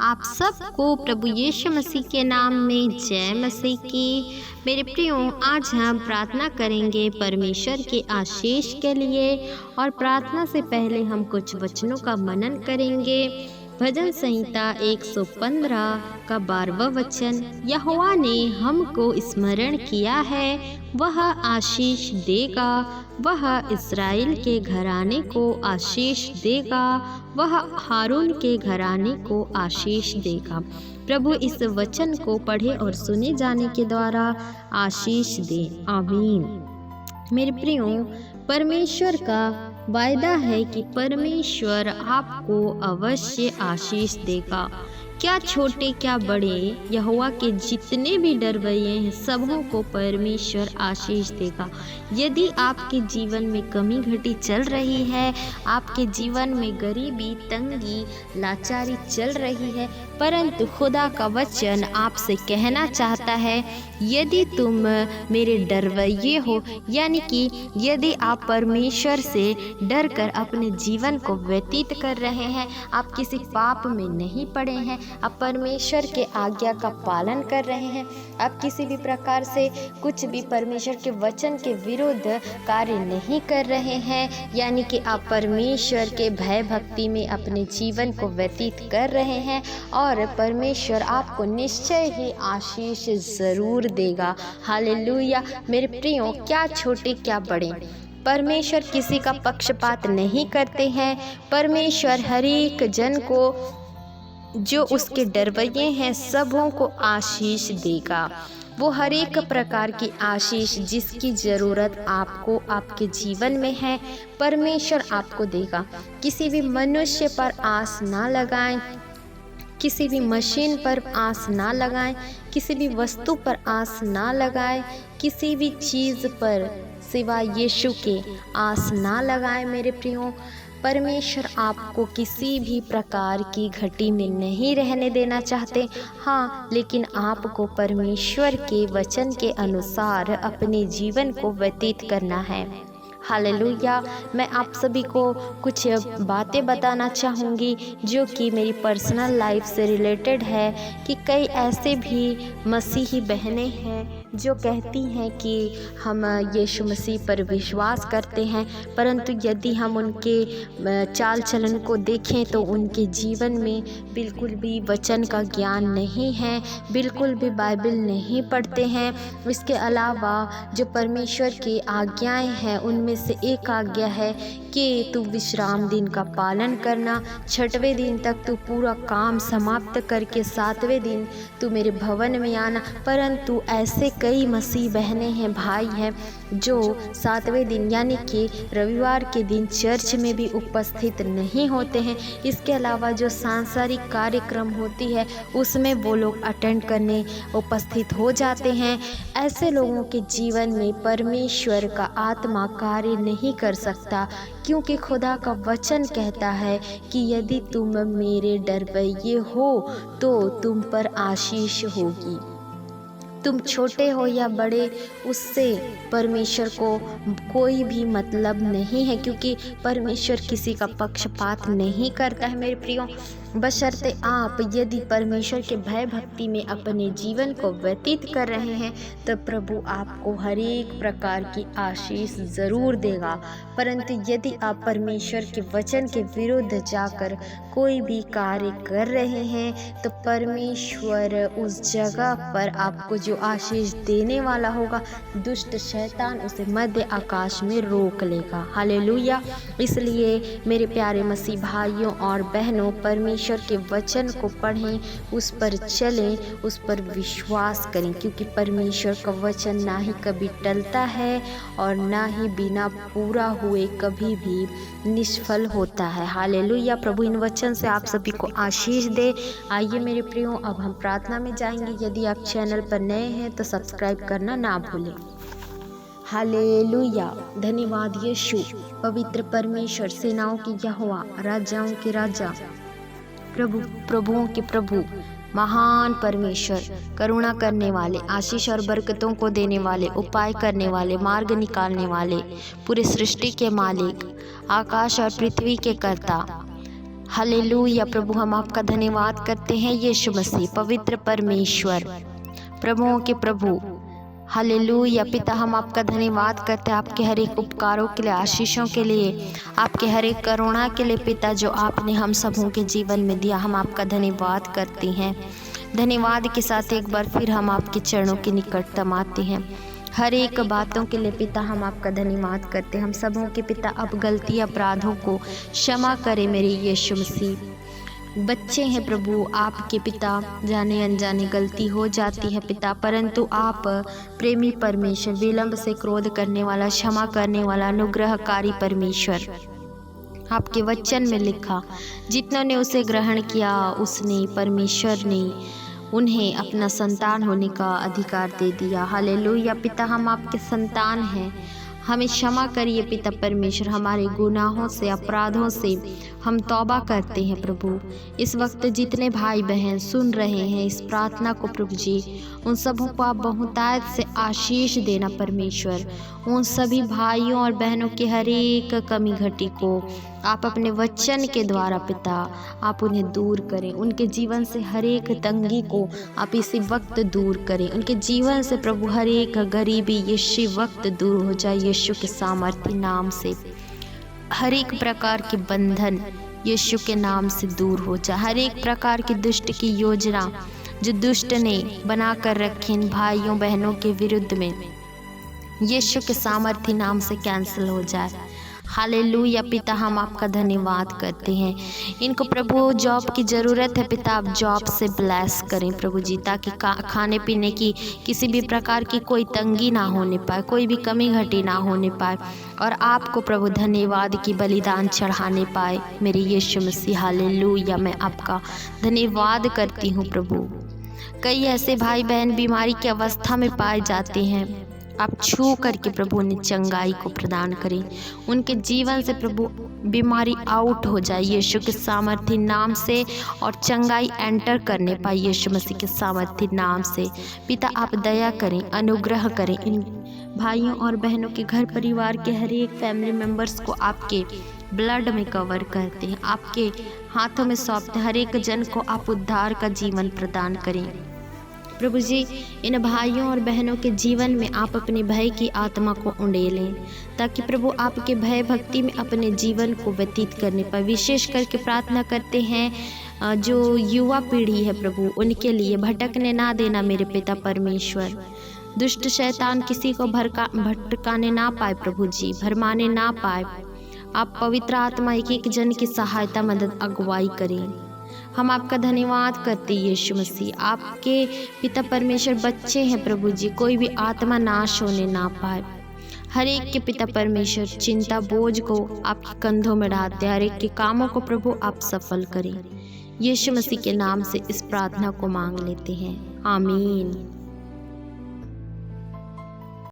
आप सबको प्रभु यीशु मसीह के नाम में जय मसीह की। मेरे प्रियो, आज हम प्रार्थना करेंगे परमेश्वर के आशीष के लिए। और प्रार्थना से पहले हम कुछ वचनों का मनन करेंगे। भजन संहिता 115 का 12वां वचन, यहोवा ने हमको स्मरण किया है, वह आशीष देगा, वह इस्राएल के घराने को आशीष देगा, वह हारून के घराने को आशीष देगा। प्रभु इस वचन को पढ़े और सुने जाने के द्वारा आशीष दे, आमीन। मेरे प्रियो, परमेश्वर का वायदा है कि परमेश्वर आपको अवश्य आशीष देगा। क्या छोटे क्या बड़े, यहोवा के जितने भी डरवैये हैं सबों को परमेश्वर आशीष देगा। यदि आपके जीवन में कमी घटी चल रही है, आपके जीवन में गरीबी, तंगी, लाचारी चल रही है, परंतु खुदा का वचन आपसे कहना चाहता है, यदि तुम मेरे डरवैये हो, यानी कि यदि आप परमेश्वर से डर कर अपने जीवन को व्यतीत कर रहे हैं, आप किसी पाप में नहीं पड़े हैं, आप परमेश्वर के आज्ञा का पालन कर रहे हैं, आप किसी भी प्रकार से कुछ भी परमेश्वर के वचन के विरुद्ध कार्य नहीं कर रहे हैं, यानी कि आप परमेश्वर के भय भक्ति में अपने जीवन को व्यतीत कर रहे हैं, और परमेश्वर आपको निश्चय ही आशीष ज़रूर देगा। हालेलुया। मेरे प्रियो, क्या छोटे क्या बड़े, परमेश्वर किसी का पक्षपात नहीं करते हैं। परमेश्वर हर एक जन को जो उसके डरवैये हैं सबों को आशीष देगा। वो हर एक प्रकार की आशीष जिसकी ज़रूरत आपको आपके जीवन में है, परमेश्वर आपको देगा। किसी भी मनुष्य पर आस ना लगाएं, किसी भी मशीन पर आस ना लगाएं, किसी भी वस्तु पर आस ना लगाएं, किसी भी चीज़ पर सिवाय यीशु के आस ना लगाएं। मेरे प्रियो, परमेश्वर आपको किसी भी प्रकार की घटी में नहीं रहने देना चाहते। हाँ, लेकिन आपको परमेश्वर के वचन के अनुसार अपने जीवन को व्यतीत करना है। हालेलुया। मैं आप सभी को कुछ बातें बताना चाहूँगी जो कि मेरी पर्सनल लाइफ से रिलेटेड है, कि कई ऐसे भी मसीही बहनें हैं जो कहती हैं कि हम यीशु मसीह पर विश्वास करते हैं, परंतु यदि हम उनके चाल चलन को देखें तो उनके जीवन में बिल्कुल भी वचन का ज्ञान नहीं है, बिल्कुल भी बाइबल नहीं पढ़ते हैं। इसके अलावा जो परमेश्वर की आज्ञाएं हैं उनमें से एक आज्ञा है कि तू विश्राम दिन का पालन करना, 6वें दिन तक तू पूरा काम समाप्त करके 7वें दिन तू मेरे भवन में आना। परंतु ऐसे कई मसीह बहनें हैं, भाई हैं, जो 7वें दिन यानी कि रविवार के दिन चर्च में भी उपस्थित नहीं होते हैं। इसके अलावा जो सांसारिक कार्यक्रम होती है उसमें वो लोग अटेंड करने उपस्थित हो जाते हैं। ऐसे लोगों के जीवन में परमेश्वर का आत्मा कार्य नहीं कर सकता, क्योंकि खुदा का वचन कहता है कि यदि तुम मेरे डरवैये हो तो तुम पर आशीष होगी। तुम छोटे हो या बड़े, उससे परमेश्वर को कोई भी मतलब नहीं है, क्योंकि परमेश्वर किसी का पक्षपात नहीं करता है। मेरे प्रियो, बशर्ते आप यदि परमेश्वर के भय भक्ति में अपने जीवन को व्यतीत कर रहे हैं तो प्रभु आपको हर एक प्रकार की आशीष ज़रूर देगा। परंतु यदि आप परमेश्वर के वचन के विरुद्ध जाकर कोई भी कार्य कर रहे हैं तो परमेश्वर उस जगह पर आपको जो आशीष देने वाला होगा, दुष्ट शैतान उसे मध्य आकाश में रोक लेगा। हालेलुया। इसलिए मेरे प्यारे मसीह भाइयों और बहनों, परमेश्वर के वचन को पढ़ें, उस पर चलें, उस पर विश्वास करें, क्योंकि परमेश्वर का वचन ना ही कभी टलता है और ना ही बिना पूरा हुए कभी भी निष्फल होता है। हालेलुया। प्रभु इन वचन से आप सभी को आशीष दे। आइए मेरे प्रियो, अब हम प्रार्थना में जाएंगे। यदि आप चैनल पर नए हैं तो सब्सक्राइब करना ना भूलें। हालेलुया। धन्यवाद यीशु, पवित्र परमेश्वर, सेनाओं की यहोवा, राजाओं के राजा, प्रभु प्रभुओं के प्रभु, महान परमेश्वर, करुणा करने वाले, आशीष और बरकतों को देने वाले, उपाय करने वाले, मार्ग निकालने वाले, पूरे सृष्टि के मालिक, आकाश और पृथ्वी के कर्ता, हालेलुया प्रभु, हम आपका धन्यवाद करते हैं यीशु मसीह, पवित्र परमेश्वर, प्रभुओं के प्रभु। हालेलुया पिता, हम आपका धन्यवाद करते हैं आपके हर एक उपकारों के लिए, आशीषों के लिए, आपके हर एक करुणा के लिए पिता, जो आपने हम सबों के जीवन में दिया। हम आपका धन्यवाद करते हैं। धन्यवाद के साथ एक बार फिर हम आपके चरणों के निकटतम आते हैं। हर एक बातों के लिए पिता हम आपका धन्यवाद करते हैं। हम सबों के पिता अब गलती अपराधों को क्षमा करें मेरे यीशु मसीह। बच्चे हैं प्रभु आपके पिता, जाने अनजाने गलती हो जाती है पिता, परंतु आप प्रेमी परमेश्वर, विलंब से क्रोध करने वाला, क्षमा करने वाला, अनुग्रहकारी परमेश्वर। आपके वचन में लिखा, जितनों ने उसे ग्रहण किया उसने, परमेश्वर ने उन्हें अपना संतान होने का अधिकार दे दिया। हालेलुया पिता, हम आपके संतान हैं। हमें क्षमा करिए पिता परमेश्वर, हमारे गुनाहों से, अपराधों से हम तौबा करते हैं प्रभु। इस वक्त जितने भाई बहन सुन रहे हैं इस प्रार्थना को प्रभु जी, उन सबों को आप बहुतायत से आशीष देना परमेश्वर। उन सभी भाइयों और बहनों के हर एक कमी घटी को आप अपने वचन के द्वारा पिता आप उन्हें दूर करें। उनके जीवन से हर एक तंगी को आप इसी वक्त दूर करें। उनके जीवन से प्रभु हर एक गरीबी इसी वक्त दूर हो जाए यीशु के सामर्थ्य नाम से। हर एक प्रकार के बंधन यीशु के नाम से दूर हो जाए। हर एक प्रकार की दुष्ट की योजना जो दुष्ट ने बना कर रखी इन भाइयों बहनों के विरुद्ध में, यीशु के सामर्थ्य नाम से कैंसिल हो जाए। हालेलुया पिता, हम आपका धन्यवाद करते हैं। इनको प्रभु जॉब की ज़रूरत है पिता, आप जॉब से ब्लेस करें प्रभु जी, ताकि खाने पीने की किसी भी प्रकार की कोई तंगी ना होने पाए, कोई भी कमी घटी ना होने पाए, और आपको प्रभु धन्यवाद की बलिदान चढ़ाने पाए मेरे यीशु मसीह। हालेलुया, मैं आपका धन्यवाद करती हूँ प्रभु। कई ऐसे भाई बहन बीमारी की अवस्था में पाए जाते हैं, आप छू करके प्रभु उन्हें चंगाई को प्रदान करें। उनके जीवन से प्रभु बीमारी आउट हो जाए यीशु के सामर्थ्य नाम से, और चंगाई एंटर करने पाए यीशु मसीह के सामर्थ्य नाम से। पिता आप दया करें, अनुग्रह करें। इन भाइयों और बहनों के घर परिवार के हर एक फैमिली मेम्बर्स को आपके ब्लड में कवर करते हैं, आपके हाथों में सौंपते हैं। हर एक जन को आप उद्धार का जीवन प्रदान करें प्रभु जी। इन भाइयों और बहनों के जीवन में आप अपने भय की आत्मा को उंडेलें, ताकि प्रभु आपके भय भक्ति में अपने जीवन को व्यतीत करने पर। विशेष करके प्रार्थना करते हैं जो युवा पीढ़ी है प्रभु, उनके लिए भटकने ना देना मेरे पिता परमेश्वर। दुष्ट शैतान किसी को भटकाने ना पाए प्रभु जी, भरमाने ना पाए। आप पवित्र आत्मा एक एक जन की सहायता, मदद, अगुवाई करें। हम आपका धन्यवाद करते हैं यीशु मसीह। आपके पिता परमेश्वर बच्चे हैं प्रभु जी, कोई भी आत्मा नाश होने ना पाए। हर एक के पिता परमेश्वर चिंता बोझ को आपके कंधों में डालते, हर एक के कामों को प्रभु आप सफल करें। यीशु मसीह के नाम से इस प्रार्थना को मांग लेते हैं, आमीन।